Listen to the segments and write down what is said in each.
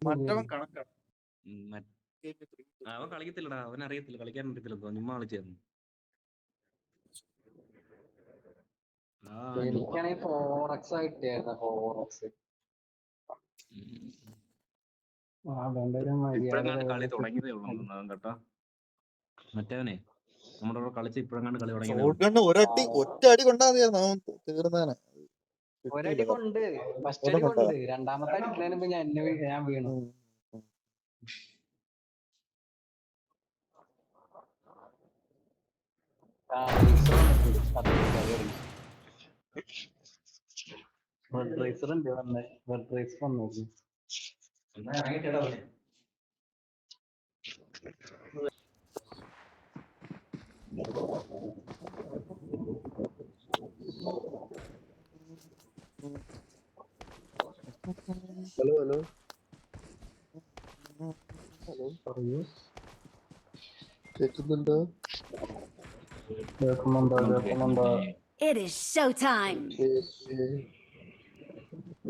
മറ്റവൻ കണക്കാണ്. അവൻ കളിക്കത്തില്ലടാ, അവൻ അറിയത്തില്ല, കളിക്കാൻ അറിയത്തില്ല, ചുമ്മാ കളിച്ചായിരുന്നു. എനിക്കാണെങ്കിൽ ഫോറക്സ് കിട്ടിയായിരുന്നു. ഫോറക്സ് ഇപ്പഴെങ്ങാണ്ട് കളി തുടങ്ങിയതേ ഉള്ളൂ കേട്ടോ. മറ്റവനെ നമ്മുടെ കൂടെ കളിച്ച് ഇപ്പഴെങ്ങാണ്ട് കളി തുടങ്ങിയതേ ഒറ്റ അടി കൊണ്ടാ മതിയായിരുന്നു അവൻ തീർന്നേനെ. ഒരടി കൊണ്ട് ഫസ്റ്റ് അടി കൊണ്ട് രണ്ടാമത്തെ അടിക്കുന്നതിന് മുമ്പ് ഞാൻ വീണു. ഹലോ ഹലോ ഹലോ പറയൂ. കേൾക്കുന്നുണ്ടോ? It is showtime.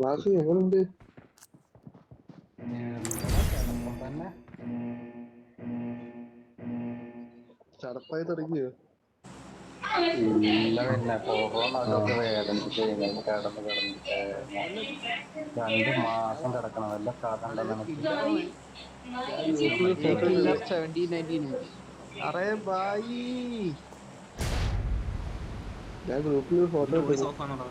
വാസു എങ്ങനുണ്ട്? ചടപ്പായി തുടങ്ങിയോ? ഇല്ല, പിന്നെ കൊറോണ അതൊക്കെ വേദനിച്ചിട്ട് കിടന്ന് 2 മാസം കിടക്കണം. വല്ല കഥ ഉണ്ടെന്ന് ഞാൻ ഗ്രൂപ്പിൽ ഫോട്ടോ വോയിസ് ഓഫ് ആണോടാ?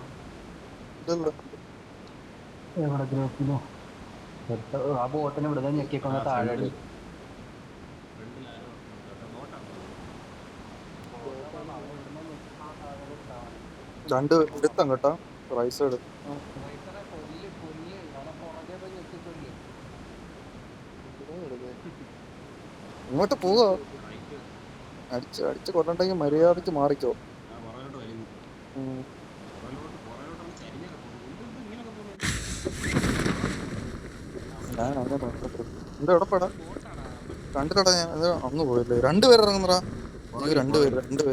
എവിടെ ഗ്രൂപ്പിലോ? ആ ബോട്ടിന് ഇവിടെ ഞെക്കിക്കൊന്ന് താഴെ ഇടും. രണ്ട് എടുത്തം കേട്ടോ റൈസ് സൈഡ്. ഇങ്ങോട്ട് പോവോ? അടിച്ച് കൊല്ലണ്ടെങ്കിൽ മര്യാദക്ക് മാറിക്കോ. ഞാൻ അങ്ങനെ എന്താ എവിടെപ്പെടാ കണ്ടില്ലടാ. ഞാൻ അന്ന് പോയില്ലേ. രണ്ടുപേര് ഇറങ്ങുന്നടാ. രണ്ടുപേര്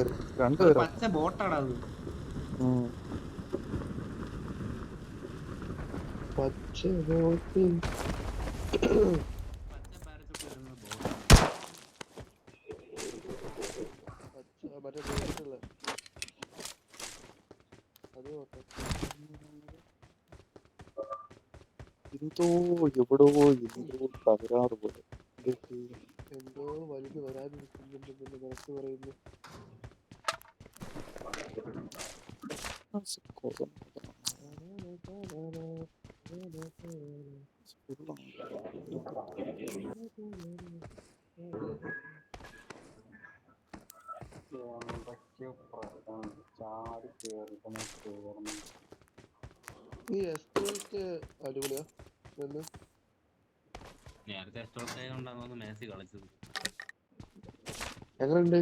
എന്തോ തകരാറ് പോലെ എന്തോ വലുത് വരാതിരിക്കുന്നുണ്ടെന്ന് മനസ്സ് പറയുന്നു. ഈ എസ്റ്റോക്ക് അടിപൊളിയാ. നേരത്തെ എസ്റ്റോണ്ടാണ് മേസി കളിച്ചത്. എങ്ങനെയുണ്ട്?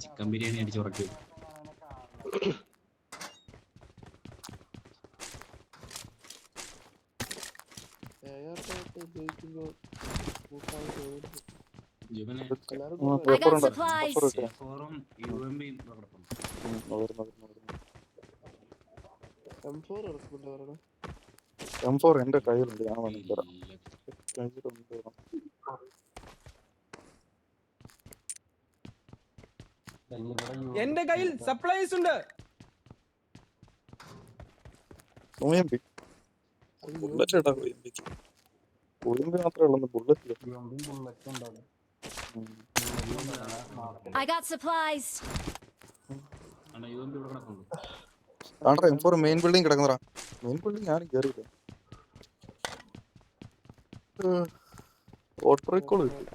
ചിക്കൻ ബിരിയാണി അടിച്ചുറക്കി. M4 എന്റെ കയ്യിലുണ്ട്. ഞാൻ എന്റെ കയ്യിൽ സപ്ലൈസ് ഉണ്ട്. ബുള്ളറ്റ് ഇടാ. കോയമ്പി മാത്രമേ ഉള്ളൂ ബുള്ളറ്റ്. I got supplies. ആണ്ട്രാ M4 മെയിൻ ബിൽഡിംഗ് കിടക്കുന്നതാ. മെയിൻ ബിൽഡിംഗ് ആരും കയറിയില്ല. ഓട്ടോറിക്കോള് കിട്ടി.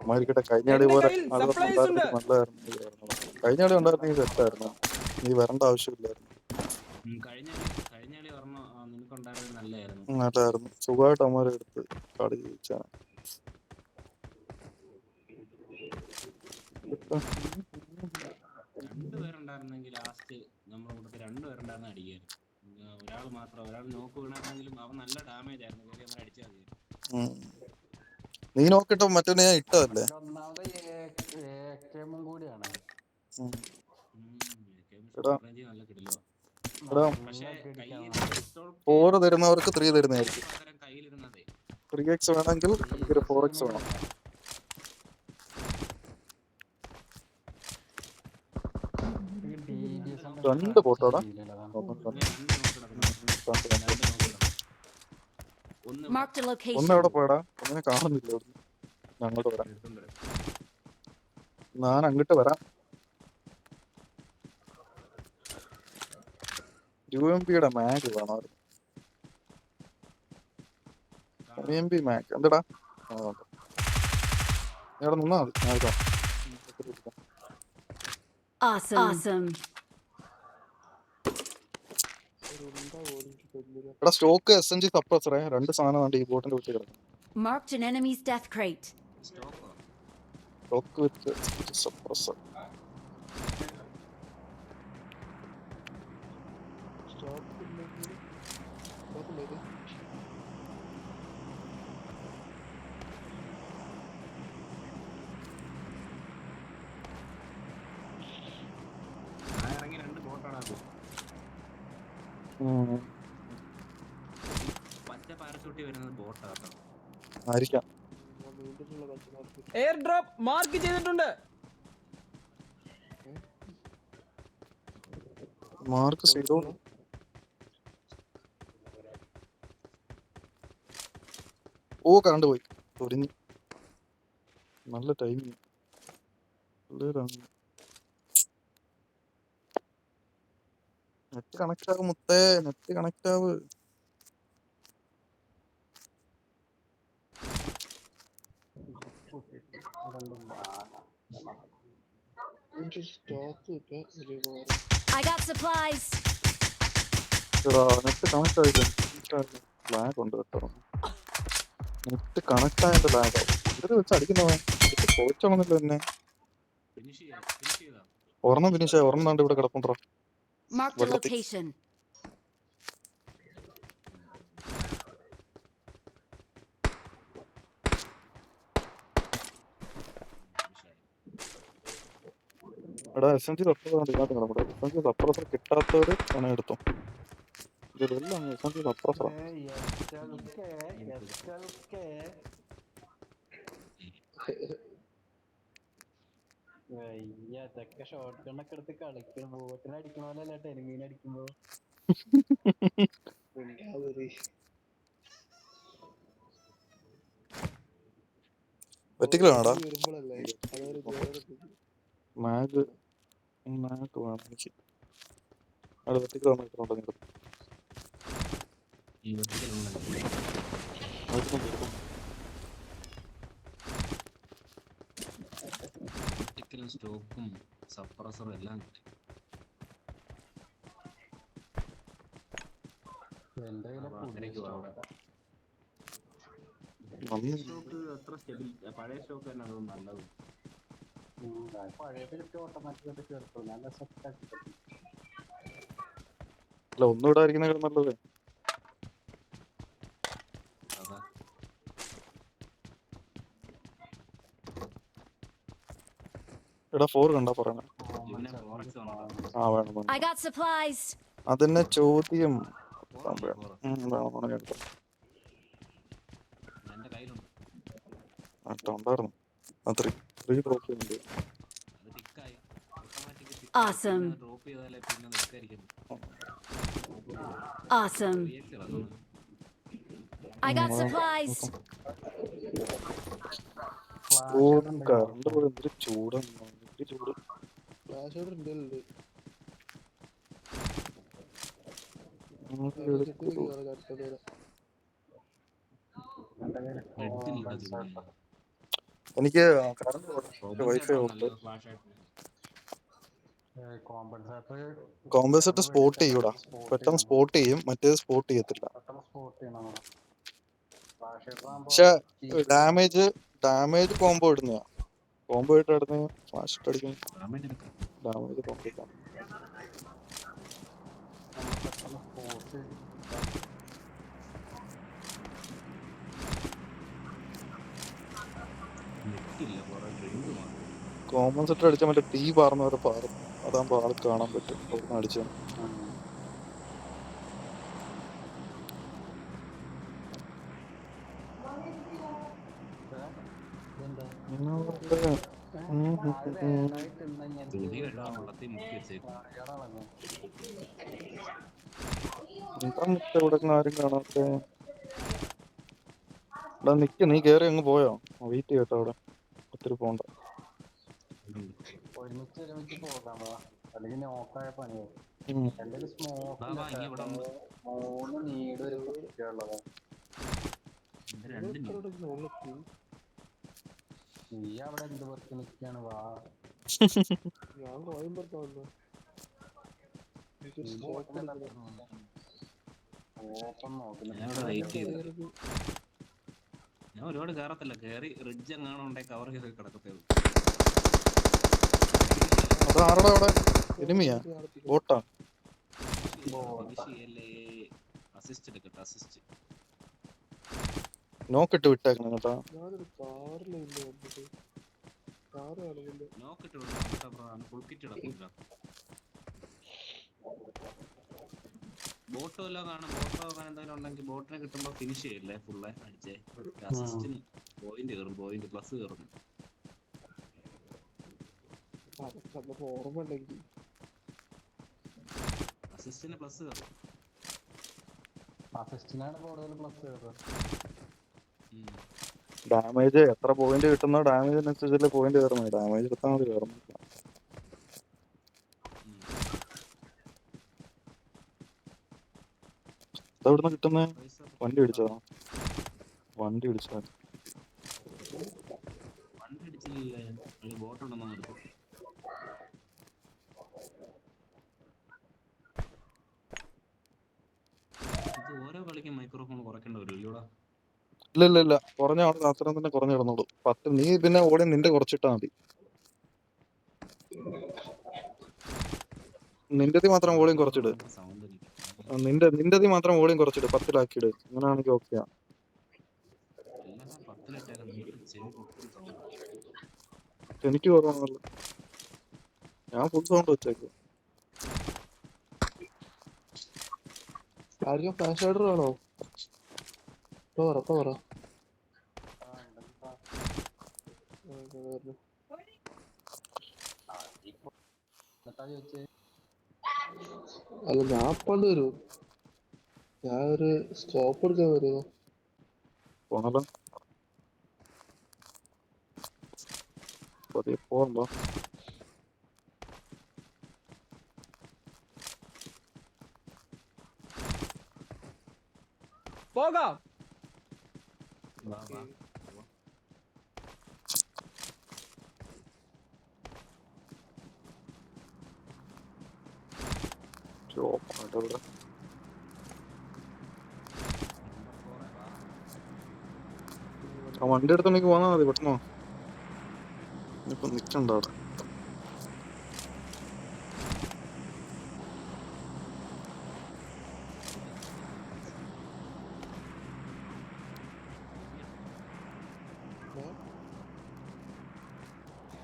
അമ്മാരിക്കട്ടെ കഴിഞ്ഞാടി പോലെ അതൊന്നും ഉണ്ടായിരുന്നെങ്കിൽ നല്ലതായിരുന്നു. കഴിഞ്ഞാടി ഉണ്ടായിരുന്നെങ്കിൽ സെറ്റായിരുന്നു. നീ വരേണ്ട ആവശ്യമില്ലായിരുന്നു. നല്ലതായിരുന്നു. സുഖമായിട്ട് അമ്മമാരെ എടുത്ത് കളി ജയിച്ചാണ്. രണ്ടുപേരുണ്ടായിരുന്നെങ്കിൽ ലാസ്റ്റ് നമ്മുടെ കൂട്ടത്തിൽ രണ്ടുപേരുണ്ടായിരുന്ന അടിക്കായിരുന്നു. ഒരാൾ മാത്രം, ഒരാൾ നോക്ക് വീണായിരുന്നെങ്കിലും അവൻ നല്ല ഡാമേജ് ആയിരുന്നു. കയറി അവനെ അടിച്ചാൽ മതി. നീ നോക്കിട്ടോ മറ്റേ ഞാൻ ഇട്ടതല്ലേ. ഉം. ഷോർട്ട് റേഞ്ച് നല്ല കിടിലോ. എടാ പക്ഷേ കയ്യിൽ 4 തരുന്നവർക്ക് 3 തരുന്നതായിരിക്കും. പകരം കയ്യിലിരുന്നതേ 3x വേണമെങ്കിൽ എനിക്കൊരു 4x വേണം. രണ്ട് ബോട്ടോടാ ഒന്ന് Marked a ഒന്ന് location. എവിടെ പോയടാ? ഒന്നിനെ കാണുന്നില്ല ഇവിടുന്ന്. ഞാൻ അങ്ങോട്ട് വരാം. ഞാൻ അങ്ങോട്ട് വരാം. UMP യുടെ മാഗ് വേണം. UMP മാഗ് എന്താടാ? ഇവിടെ നിന്നാ മതി. ഞാൻ എടുക്കാം. Awesome. എടാ സ്റ്റോക്ക് SMG സപ്രസറേ 2 സാധനം ഉണ്ട് ഈ ബോട്ടിന്റെ വിട്ട് കിടക്കും. Marked an enemy's death crate. Stock with suppressor. ഇറങ്ങി 2 ബോട്ടാണ് അത്. പച്ച പാരച്ചൂട്ടി വരുന്നത് ബോട്ടാട്ടോ. ആയിരിക്കാം. എയർ ഡ്രോപ്പ് മാർക്ക് ചെയ്തിട്ടുണ്ട്. മാർക്ക് ചെയ്തോ. ഓ കറണ്ട് പോയി. ഒരിഞ്ഞ് നല്ല ടൈമിങ്. നെറ്റ് കണക്ട് ആവും മുത്തേ. നെറ്റ് കണക്ട് ആവ്. I got supplies. Net connect ആയില്ല. ലാഗ് ഉണ്ട് കേട്ടോ. നെറ്റ് കണക്ട് ആയതിന്റെ ലാഗ് ആവും. ഇതിൽ വെച്ച് അടിക്കുന്നവൻ പോയിച്ചോണമെന്നില്ല എന്നെ. ഒരെണ്ണം ഫിനിഷ് ആയി. ഒരെണ്ണം ഇവിടെ കിടപ്പുണ്ടോ. Marked a location. എടാ SMG സപ്രസർ ഇതിനകത്ത് കിടപ്പുണ്ട്. SMG സപ്രസർ കിട്ടാത്തവര് പണം എടുത്തോ. ഇതെല്ലാം SMG സപ്രസർ. ഇതൊക്കെ ഷോർട്ട് ഗണ്ണൊക്കെ എടുത്ത് കളിക്കണം. ബോട്ടിന് അടിക്കണ പോലെ അല്ല ടെനിമീൻ അടിക്കുമ്പോ. വെറ്റിക്കലാണോടാ? മാഗ് മാഗ് വേണം എനിക്ക്. അവിടെ വെറ്റിക്കൽ വന്നിട്ടുണ്ടോ നിങ്ങൾ? സ്റ്റോക്കും സപ്രസറും എല്ലാം കിട്ടി. സ്റ്റോക്ക് അത്ര സ്റ്റെബിൽ. പഴയ സ്റ്റോക്ക് തന്നെ അത് നല്ലത്. അല്ല ഒന്നും ഇവിടെ ആയിരിക്കുന്നതിലും നല്ലത്. എടാ 4 കണ്ടാ പറയണേ. ആ വേണം. I got supplies. അതെന്നെ ചോദ്യം. ഉണ്ടായിരുന്നു. Awesome. I got supplies. ഓ കറണ്ട് പോലെ എന്തൊരു ചൂടാണ്. ചൂട് എനിക്ക് വൈഫൈ ഉണ്ട്. കോമ്പൻസേറ്റർ സ്പോട്ട് ചെയ്യൂടാ. പെട്ടെന്ന് സ്പോട്ട് ചെയ്യും. മറ്റേത് സ്പോട്ട് ചെയ്യത്തില്ല. പക്ഷെ ഡാമേജ് കോംബോ ഇടുന്ന കോംബോ ആയിട്ട് ഇടുന്ന ഫാസ്റ്റ് അടിക്കും. ഡാമേജ് കോംബോ നെറ്റില്ല. കുറെ ഡ്രിങ്ക് മാത്രം. കോമൺ സെറ്റർ അടിച്ചാൽ മറ്റേ തീ പാർന്നവരെ പാറും. അതാകുമ്പോ ആൾക്ക് കാണാൻ പറ്റും അവിടുന്ന് അടിച്ചാൽ. തുണി കഴുകാൻ വെള്ളത്തിൽ മുക്കി വെച്ചേക്കും. എന്താ മുട്ട ഇവിടെ ആരും കാണാത്തെ? എടാ നിക്ക്, നീ കേറി അങ്ങ് പോയോ? വെയിറ്റ് ചെയ്യട്ടോ അവിടെ, ഒത്തിരി പോണ്ട. ഒരുമിച്ച് പോകാം അല്ലെങ്കിൽ നോക്കായ പണിയാവും. ഉം. എന്റെ ഒരു സ്മോക്ക് വാ, വാ, ഇങ്ങ് ഇവിടെ വന്ന്. 3 നീട് ഒരു കുട്ടിയുള്ളതാ. ഇത് രണ്ട് നീ അവിടെ എന്ത് വർക്ക് നിൽക്കാണ്? വാ, ഞാൻ കോയമ്പത്തല്ലോ. ഓപ്പൺ നോക്കുന്നു. ഞാൻ ഇവിടെ വെയിറ്റ് ചെയ്തു. ഞാൻ ഒരുപാട് കയറത്തില്ല, കയറി റിഡ്ജ് എങ്ങാനും ഉണ്ടെങ്കിൽ കവർ ചെയ്ത് കിടക്കത്തേ ഉള്ളൂ. അത് ആരുടെ അവിടെ? എനിമിയാ? ബോട്ടാ? അസിസ്റ്റ് എടുക്കട്ടെ, അസിസ്റ്റ്. നോക്കിട്ട് വിട്ടേക്കണം കേട്ടാ. ഞാനൊരു കാറിലില്ല വന്നിട്ട്. കാറ് കാണുന്നില്ല. നോക്കിട്ട് വിടാം, ഫുൾ കിറ്റ് ഇടത്തില്ല. ബോട്ടോ എല്ലാം കാണാം. ബോട്ടോ അങ്ങനെ എന്തെങ്കിലും ഉണ്ടെങ്കിൽ ബോട്ടിനെ കിട്ടുമ്പോ ഫിനിഷ് ചെയ്യില്ലേ ഫുള്ള് അടിച്ചേ. അസിസ്റ്റിന് പോയിന്റ് കയറും, പോയിന്റ് പ്ലസ് കയറും. അതൊക്കെ ഓർമ്മ ഉണ്ടെങ്കിൽ അസിസ്റ്റിന് പ്ലസ് കയറും. അസിസ്റ്റിനാണ് കൂടുതൽ പ്ലസ് കയറുന്നത്. ഡാമേജ് എത്ര പോയിന്റ് കിട്ടുന്നോ ഡാമേജിനനുസരിച്ചല്ലേ പോയിന്റ് കയറുന്നത്. ഡാമേജ് എടുത്താൽ മതി, കയറുന്നില്ല. എവിടുന്ന കിട്ടുന്നേ? വണ്ടി ഇടിച്ചോ? വണ്ടി ഇടിച്ചോ? വണ്ടി അടിച്ചില്ലേ, ബോട്ട് ഉണ്ടെന്ന് എടുത്തു. ഇത് ഓരോ കളിക്കും മൈക്രോഫോൺ കുറയ്ക്കേണ്ട വരും ഇല്ലൂടാ? ഇല്ല കുറഞ്ഞ ആള് അത്രയും തന്നെ കുറഞ്ഞു കിടന്നോളൂ. 10 നീ പിന്നെ ഓടി നിന്റെ കുറച്ചിട്ടാ മതി. നിന്റെതി മാത്രം വോളിയം കുറച്ചിട്. സൗണ്ട് എനിക്ക് നിന്റെതി മാത്രം വോളിയം കുറച്ചിട്, 10-ലാക്കിയിട്. അങ്ങനെയാണെങ്കിൽ ഓക്കെയാ. എല്ലാം 10-ലിട്ടേക്കാം. ചെവി പൊട്ടി സൗണ്ട്. എനിക്ക് കുറവാണല്ലോ, ഞാൻ ഫുൾ സൗണ്ട് വെച്ചേക്കും. ആർക്കും ഫ്ലാഷ് ഓർഡർ ആണോ? പറ. അല്ല ഞാൻ പണ്ട് വരൂ. ഞാൻ ഒരു സ്കോപ്പ് എടുക്കാൻ വരുമോ? പോണല്ലോ, പതിയെ പോകണ്ടോ? പോകാം. വാ, വാ. ഇവിടെ ആ വണ്ടി എടുത്തോണ്ടെങ്കിൽ പോന്നാ മതി പെട്ടെന്നോ. ഇപ്പൊ നിക്കണ്ട അവിടെ.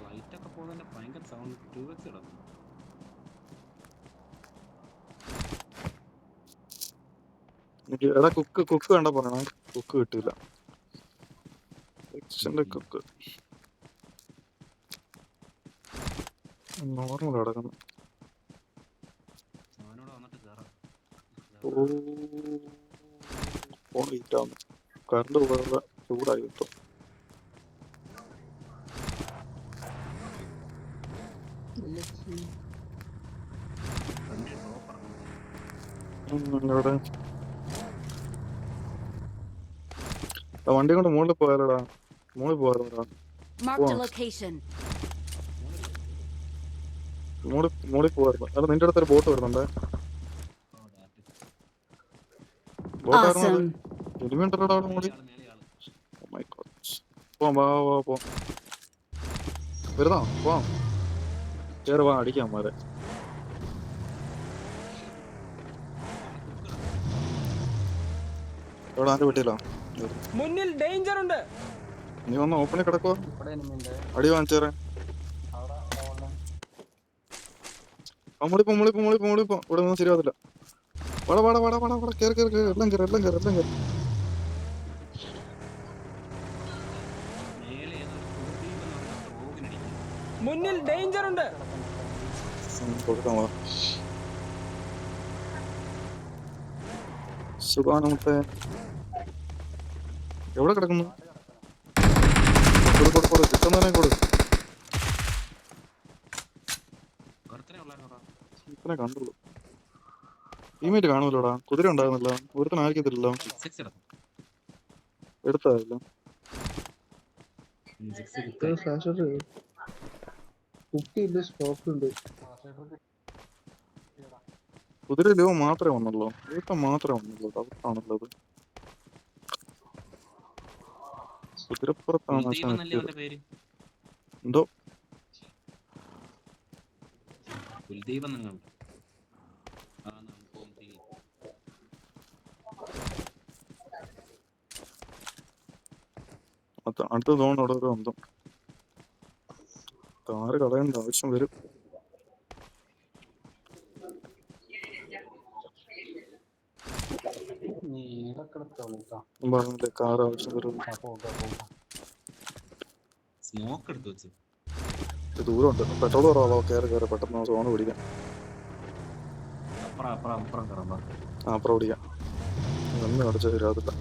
ലൈറ്റൊക്കെ പോകുന്നതിന്റെ ഭയങ്കര സൗണ്ട്. 2x ഇടാം. എടാ കുക്ക് വേണ്ട പറയണേ. കുക്ക് കിട്ടില്ല. കുക്ക് നോർമൽ കിടക്കുന്നു. അവനോട് വന്നിട്ട് കയറാം. ഫോൺ ഹീറ്റാവുന്നു. കറണ്ട് പോകാനുള്ള ചൂടായി കിട്ടും. ഇവിടെ വണ്ടി കൊണ്ട് മുകളിൽ പോയാലോടാ. മുകളിൽ പോയാലോടാ. Marked a location. മുകളിൽ പോവായിരുന്നു. അല്ല നിന്റെ അടുത്തൊരു ബോട്ട് വരുന്നുണ്ടേ. Boat Awesome. എലിമെന്ററോടാ അവിടെ മുകളിൽ. പോവാം, വാ പോ. വരുന്നോ? പോവാം. കേറി വാ, അടിക്കാം മാരെ. എവിടെ ആന്റെ വീട്ടിലോ? മുന്നിൽ ഡേഞ്ചർ ഉണ്ട്. നീ വന്ന് ഓപ്പണിൽ കിടക്കുവോ? അടി വാങ്ങിച്ചേരെ. മോളിപ്പോ ഇവിടെ നിന്ന് ശരിയാവത്തില്ല. വാടാ കേറി എല്ലാം കേറി മേലെ ഏതോ ഒരു കുറുദീപ് എന്ന് പറഞ്ഞ ഫ്രോഗിനടിക്കുന്നു. മുന്നിൽ ഡേഞ്ചർ ഉണ്ട്. കൊടുക്കാൻ വാ. സുഖാണ് മുത്തേ. എവിടെ കിടക്കുന്നു? കൊടു കിട്ടുന്നതിനെ കൊടു. ഒരുത്തനെ ഉള്ളായിരുന്നോടാ. ഇപ്പനെ കണ്ടുള്ളൂ. ടീമേറ്റ് കാണുമല്ലോടാ. കുതിര ഉണ്ടാകുന്നില്ല. ഒരുത്തനായിരിക്കത്തില്ലല്ലോ. 6 എടുത്തു. എടുത്തായില്ല. 6 കിട്ടി. ഫ്ലാഷ് കുക്കിയുണ്ട്, സ്മോക്ക് ഉണ്ട്. കുതിരയിലോ മാത്രമേ വന്നുള്ളൂ. ഒരുത്തൻ മാത്രമേ വന്നുള്ളൂ. ഡൗട്ടാണുള്ളത്. കുതിരപ്പുറത്താണ് കുൽദീപ് എന്നല്ലേ അവന്റെ പേര്? എന്തോ കുൽദീപ് എന്നെങ്ങാണ്ട്. ആ നമുക്ക് അടുത്ത സോൺ അവിടെ ഒരു ബന്ധം. കാറ് കളയേണ്ട ആവശ്യം വരും. പറഞ്ഞില്ലേ കാറ് ആവശ്യം വരും. സ്മോക്ക് എടുത്തു വെച്ചു. ദൂരമുണ്ട്. പെട്രോൾ കുറവാ. കയറി പെട്ടെന്ന് സോണ് പിടിക്കാം. അപ്പുറം കയറാം. അപ്പുറം പിടിക്കാം. ഒന്ന് അടിച്ച ശരിയാകത്തില്ല.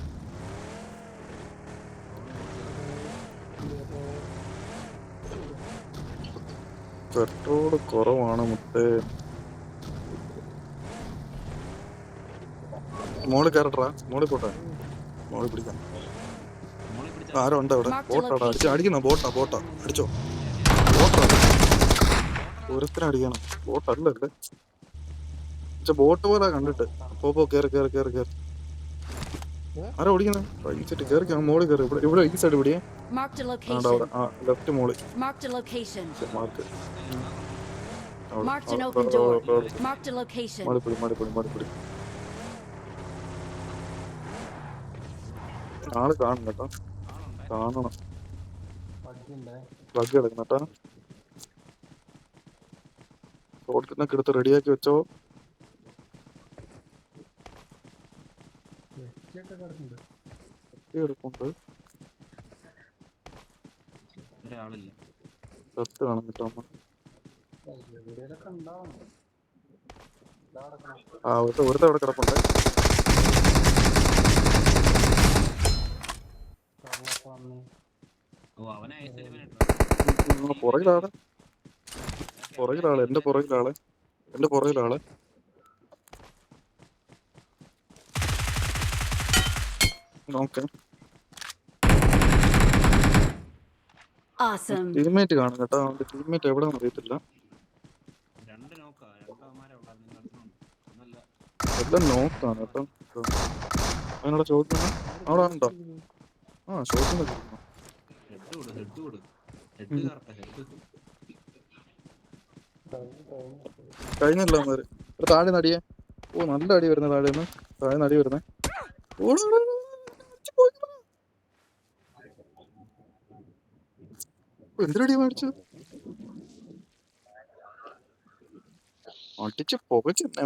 പെട്രോൾ കുറവാണ് മുത്തേ. മോളിൽ കയറട്ടാ. മോളിൽ പോട്ടെ. മോളിൽ പിടിക്കാം. ആരോ ഉണ്ട് അവിടെ. ബോട്ടാടാ അടിക്കുന്ന. ബോട്ടാ അടിച്ചോ. ബോട്ടാ ഒരുത്തിനെ അടിക്കണം. ബോട്ടല്ലേ. ബോട്ട് പോലെ കണ്ടിട്ട്. പോ കേറി. ആരാ ഓടിക്കുന്നത്? റൈറ്റ് കേറി. മോളിൽ കയറി. ഇവിടെ ഈ സൈഡ് പിടിയേ. Marked a അവിടെ location. ലെഫ്റ്റ് മോളിൽ. Marked a location. Mark. Marked an open door. Marked a location. മാടിപ്പിടി. ആള് കാണും കേട്ടോ. കാണണം. പ്ലഗ് എടുക്കണം കേട്ടോ. ഷോട്ടിനൊക്കെ എടുത്ത് റെഡിയാക്കി വെച്ചോ. എടുക്കുന്നുണ്ട്. ഒരാളില്ല. സത്ത് കാണും കേട്ടോ. ഒരുത്ത അവിടെ കിടപ്പുണ്ട്. ഓ അവനെ പുറകിലാള്. എന്റെ പുറകിലാള്. ഓക്കെ. Awesome. ടീംമേറ്റ് കാണും കേട്ടോ. അവന്റെ ടീംമേറ്റ് എവിടെയാണെന്ന് അറിയത്തില്ല. രണ്ട് നോക്കാ. രണ്ടവന്മാരെ ഉള്ളായിരുന്നു. എല്ലാം നോക്കാണ് കേട്ടോ. അതിനോട് ചോദിക്കുന്നു. അവിടെ ഉണ്ടോ? ആ ചോദിക്കുന്ന കഴിഞ്ഞല്ലോ അവന്മാര്. താഴെ നടിയേ. ഓ നല്ല അടി വരുന്നേ. താഴെ നടി വരുന്നേ. എന്തിനടിയാ മേടിച്ചു? അടിച്ച് പുകച്ചെന്നെ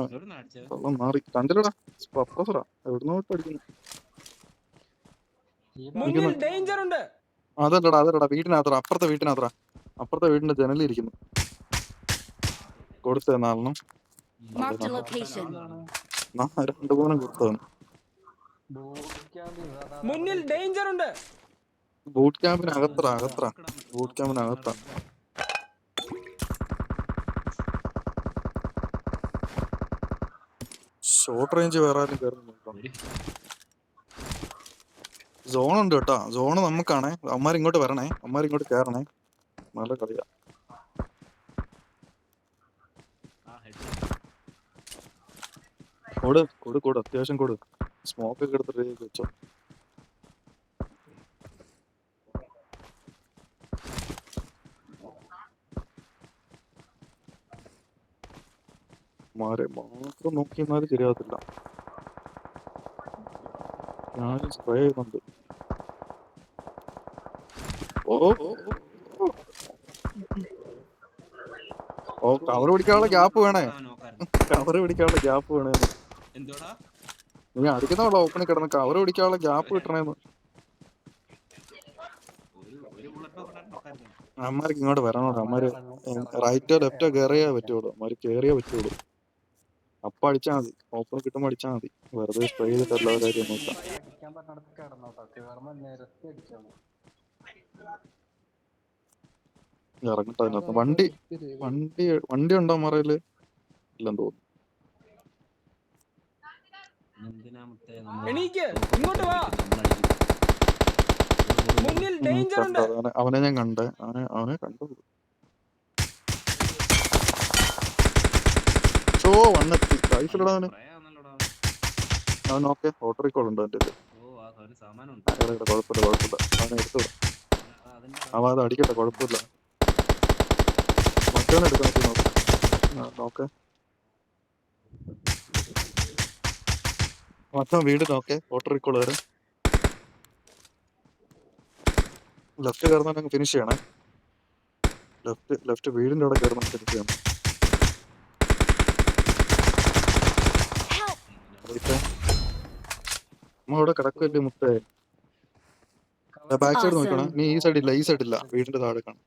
മാറി. കണ്ടില്ലടാ. പ്രൊഫസറാ. എവിടുന്നോ അടിക്കുന്നു. മുന്നിൽ ഡേഞ്ചർ ഉണ്ട്. അതല്ലടാ വീട്ടിനകത്തറ. അപ്പുറത്തെ വീടിന്റെ ജനലിൽ ഇരിക്കുന്നു. കൊടുത്തേ നാലെണ്ണം. Marked a location. 2-3 കൊടുത്തതാണ്. മുന്നിൽ ഡേഞ്ചർ ഉണ്ട്. ബൂട്ട് ക്യാമ്പിനകത്തറ. ബൂട്ട് ക്യാമ്പിനകത്താ. ഷോർട്ട് റേഞ്ച് വേറെ ആരും കയറുന്നുണ്ടോ? സോണുണ്ട് കേട്ടോ. സോണ് നമുക്കാണേ. അമ്മാരിങ്ങോട്ട് വരണേ. അമ്മാരിങ്ങോട്ട് കയറണേ. നല്ല കളിയാ. കൊടു അത്യാവശ്യം കൊടു. സ്മോക്ക് ഒക്കെ എടുത്ത് റെഡി വെച്ചോ. മാരെ മാത്രം നോക്കിയെന്നാലും ശരിയാകത്തില്ല. ഞാൻ സ്പ്രേ ചെയ്യുന്നുണ്ട്. ഓ കവർ പിടിക്കാനുള്ള ഗ്യാപ്പ് വേണേ, അവൻ നോക്കായിരുന്നു. കവർ പിടിക്കാനുള്ള ഗ്യാപ്പ് വേണേ. എന്തോടാ നീ അടിക്കുന്നവളോ ഓപ്പണിൽ കിടന്ന് കവർ പിടിക്കാനുള്ള ഗ്യാപ്പ് കിട്ടണേന്ന്. ഒരു ബുള്ളറ്റ് നോക്കായിരുന്നു. അമ്മമാർക്ക് ഇങ്ങോട്ട് വരണോട്ടോ. അമ്മമാര് റൈറ്റോ ലെഫ്റ്റോ കയറിയേ പറ്റുള്ളൂ. അമ്മമാര് കേറിയേ പറ്റുള്ളൂ. അപ്പൊ അടിച്ചാ മതി, ഓപ്പൺ കിട്ടുമ്പോ അടിച്ചാ മതി. വെറുതെ സ്പ്രേ ചെയ്തിട്ട് എല്ലാവരും കാര്യം നോക്കാം. അടിക്കാൻ പറഞ്ഞിടത്ത് കിടന്നോട്ടോ, കേറുമ്പോ നിരത്തി അടിച്ചാൽ മതി. ഇറങ്ങട്ടെ അതിനകത്ത്. വണ്ടി ഉണ്ടോ മറയില്? ഇല്ലെന്ന് തോന്നുന്നു. എന്തിനാ മുത്തേ നമ്മള് എണീക്ക്, ഇങ്ങോട്ട് വാ. മുന്നിൽ ഡേഞ്ചർ ഉണ്ട്. അവനെ ഞാൻ കണ്ടേ, അവനെ കണ്ടു. ഷോ വന്നെത്തി പൈസടാ അവന്. പറയാന്നല്ലോടാ. അവൻ ഓക്കെ ഓട്ടോ റീക്കോൾ ഉണ്ട് എന്റെ. ആ ഒരു സാമാനം ഉണ്ട്. കുഴപ്പമില്ല അവനെ എടുത്തോളാം. അതിന്റെ അവൻ അത് അടിക്കട്ടെ, കുഴപ്പമില്ല. മറ്റവനെ എടുക്കാൻ നോക്കെ. മൊത്തം വീട് നോക്കെ. ഓട്ടോ റീക്കോൾ വരും. ലെഫ്റ്റ് കയറുന്ന ഫിനിഷ് ചെയ്യണേ. ലെഫ്റ്റ് വീടിന്റെ അവിടെ കയറുന്ന ഫിനിഷ് ചെയ്യണം. അമ്മ അവിടെ കിടക്കല്ലേ മുത്തേ. ബാക്ക് സൈഡ് നോക്കണം. നീ ഈ സൈഡില്ല വീടിന്റെ താഴെ കാണും.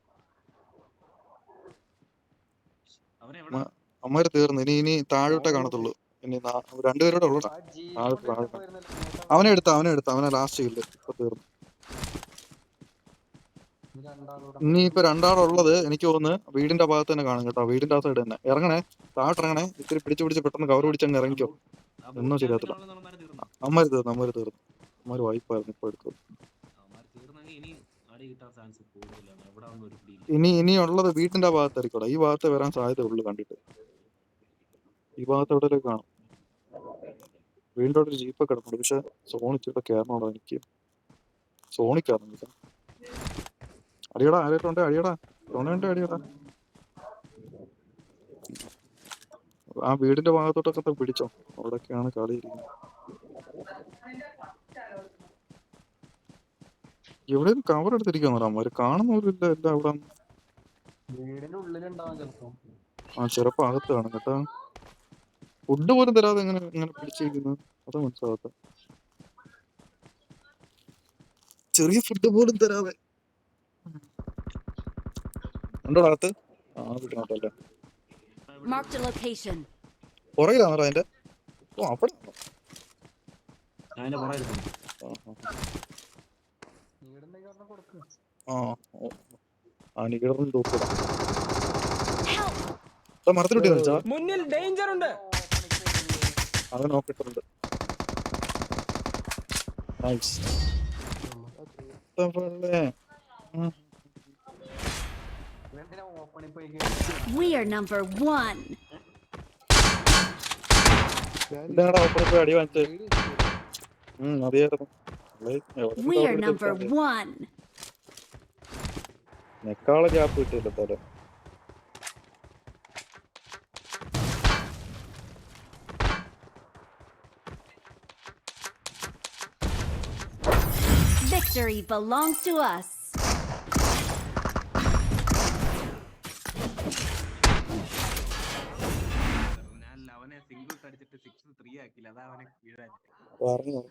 അവനെവിടെ അമ്മമാര് തീർന്നു. ഇനി താഴോട്ടേ കാണത്തുള്ളൂ. ഇനി രണ്ടുപേരോടെ ഉള്ളൂടാ. ആ ജീപ്പ് അവനെ എടുത്ത അവനെ ലാസ്റ്റ് ഇല്ല. ഇപ്പൊ തീർന്നു. ഇനിയിപ്പോ രണ്ടാളുള്ളത് എനിക്ക് തോന്നുന്നു വീടിന്റെ ഭാഗത്ത് തന്നെ കാണും കേട്ടോ. വീടിന്റെ ആ സൈഡ് തന്നെ ഇറങ്ങണേ. താഴോട്ടിറങ്ങണേ. ഇത്തിരി പിടിച്ച് പെട്ടെന്ന് കവർ പിടിച്ചങ്ങ് ഇറങ്ങിക്കോ. ഒന്നും ശരിയാത്തില്ല. അമ്മമാര് തീർന്നു. അമ്മമാര് വായ്പായിരുന്നു. ഇപ്പൊ എടുക്കും. ഇനിയുള്ളത് വീട്ടിന്റെ ഭാഗത്തായിരിക്കും. ഈ ഭാഗത്ത് വരാൻ സാധ്യത ഉള്ളു കണ്ടിട്ട്. ഈ ഭാഗത്ത് എവിടെയൊക്കെ കാണും. വീടിന്റെ അവിടെ ഒരു ജീപ്പ് കിടപ്പുണ്ട്. പക്ഷെ സോണിച്ചിട്ട് കയറണോടാ എനിക്ക്. സോണിക്കാറുണ്ട്. അടിയടാ, ആരായിട്ടുണ്ട്? അടിയടാ, സോണിയുണ്ട്. അടിയടാ. ആ വീടിന്റെ ഭാഗത്തോട്ടൊക്കെ പിടിച്ചോ. അവിടെയൊക്കെയാണ് കളി ഇരിക്കുന്നത്. എവിടെ കവർ എടുത്തിരിക്കുന്നവരാ അവര്. കാണുന്നവരില്ല. എല്ലാം അവിടെ വീടിന്റെ ഉള്ളിലുണ്ടാവും ചിലപ്പോ. ചിലപ്പോ അകത്ത് കാണും കേട്ടോ. ഫുഡ് പോലും തരാതെ എങ്ങനെ പിടിച്ചിരിക്കുന്നു അത് മനസ്സിലാവാത്ത. ചെറിയ ഫുഡ് പോലും തരാതെ ഉണ്ടോ അകത്ത്? വീട്ടിനകത്തല്ലേ. Marked a location. പുറകിലാണോ അതിന്റെ? ഓ അവിടെ നികടറും തൂക്കിടാ. മരത്തിലൊട്ടി കളിച്ചാ മുന്നിൽ ഡേഞ്ചർ ഉണ്ട്. അത് നോക്കിട്ടുണ്ട്. നൈസ്. We are number 1. ഇതാടാ ഓപ്പണിൽ പോയി അടി വാങ്ങിച്ചത്. മതിയായിരുന്നു. We are number 1. നെക്കാളെ ഗ്യാപ്പ് കിട്ടിയില്ല തല. Victory belongs to us. അവനെ സിംഗിൾസ് അടിച്ചിട്ട് 6-3 ആക്കില്ല. അതാ അവനെ വീഴാൻ. പറഞ്ഞു